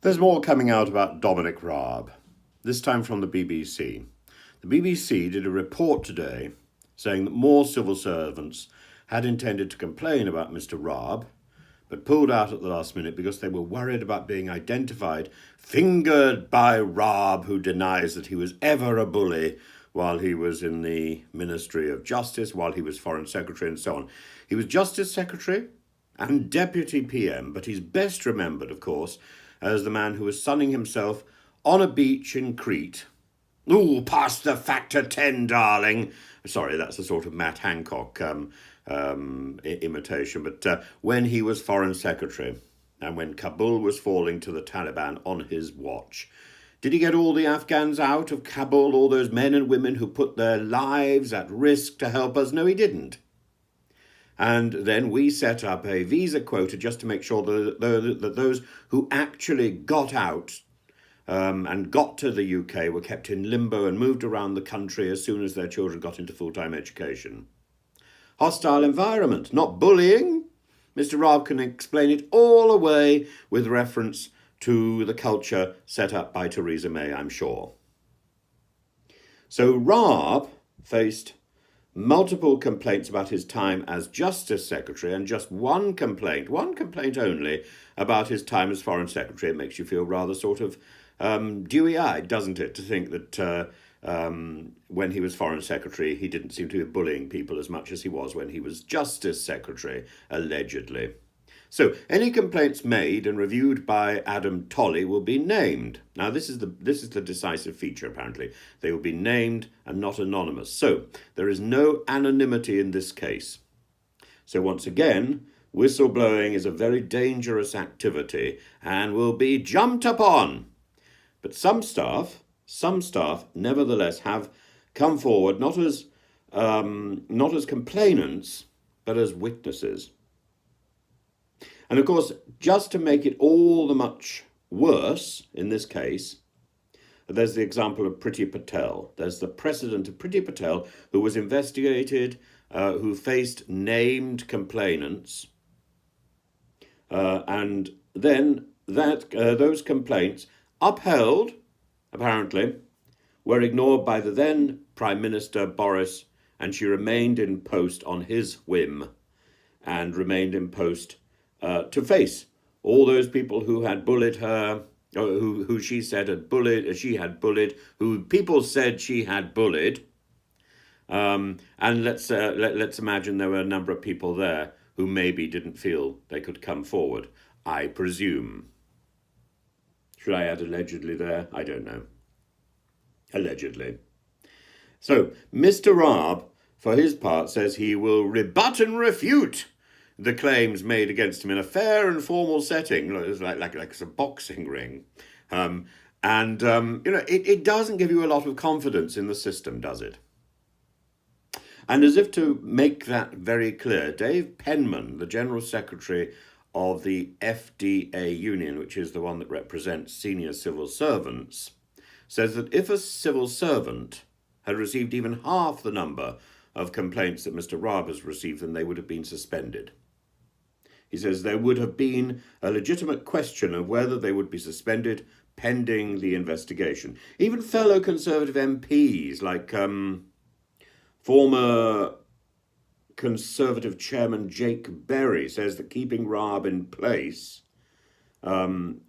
There's more coming out about Dominic Raab, this time from the BBC. The BBC did a report today saying that more civil servants had intended to complain about Mr. Raab, but pulled out at the last minute because they were worried about being identified, fingered by Raab, who denies that he was ever a bully while he was in the Ministry of Justice, while he was Foreign Secretary and so on. He was Justice Secretary and Deputy PM, but he's best remembered, of course, as the man who was sunning himself on a beach in Crete. Ooh, pass the factor 10, darling. Sorry, that's a sort of Matt Hancock imitation, but when he was Foreign Secretary and when Kabul was falling to the Taliban on his watch. Did he get all the Afghans out of Kabul, all those men and women who put their lives at risk to help us? No, he didn't. And then we set up a visa quota just to make sure that those who actually got out and got to the UK were kept in limbo and moved around the country as soon as their children got into full-time education. Hostile environment, not bullying. Mr. Raab can explain it all away with reference to the culture set up by Theresa May, I'm sure. So Raab faced multiple complaints about his time as Justice Secretary and just one complaint only about his time as Foreign Secretary. It makes you feel rather sort of dewy-eyed, doesn't it, to think that when he was Foreign Secretary, he didn't seem to be bullying people as much as he was when he was Justice Secretary, allegedly. So any complaints made and reviewed by Adam Tolly will be named. Now this is the decisive feature, apparently. They will be named and not anonymous. So there is no anonymity in this case. So once again, whistleblowing is a very dangerous activity and will be jumped upon. But some staff nevertheless have come forward not as complainants, but as witnesses. And of course, just to make it all the much worse in this case, there's the example of Priti Patel. There's the precedent of Priti Patel, who was investigated, who faced named complainants, and then those complaints, upheld, apparently, were ignored by the then Prime Minister Boris, and she remained in post on his whim, and remained in post to face all those people who had bullied her, who she said had bullied, who people said she had bullied. And let's imagine there were a number of people there who maybe didn't feel they could come forward, I presume. Should I add allegedly there? I don't know. Allegedly. So, Mr. Raab, for his part, says he will rebut and refute the claims made against him in a fair and formal setting. It's like it's a boxing ring. It doesn't give you a lot of confidence in the system, does it? And as if to make that very clear, Dave Penman, the General Secretary of the FDA union, which is the one that represents senior civil servants, says that if a civil servant had received even half the number of complaints that Mr. Raab has received, then they would have been suspended. He says there would have been a legitimate question of whether they would be suspended pending the investigation. Even fellow Conservative MPs like former Conservative Chairman Jake Berry says that keeping Raab in place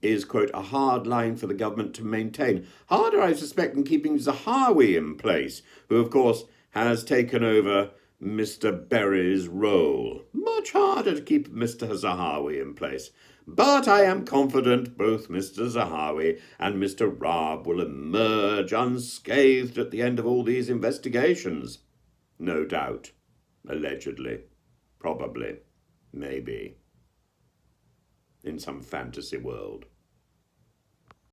is, quote, a hard line for the government to maintain. Harder, I suspect, than keeping Zahawi in place, who, of course, has taken over Mr. Berry's role. Much harder to keep Mr. Zahawi in place. But I am confident both Mr. Zahawi and Mr. Raab will emerge unscathed at the end of all these investigations. No doubt. Allegedly. Probably. Maybe. In some fantasy world.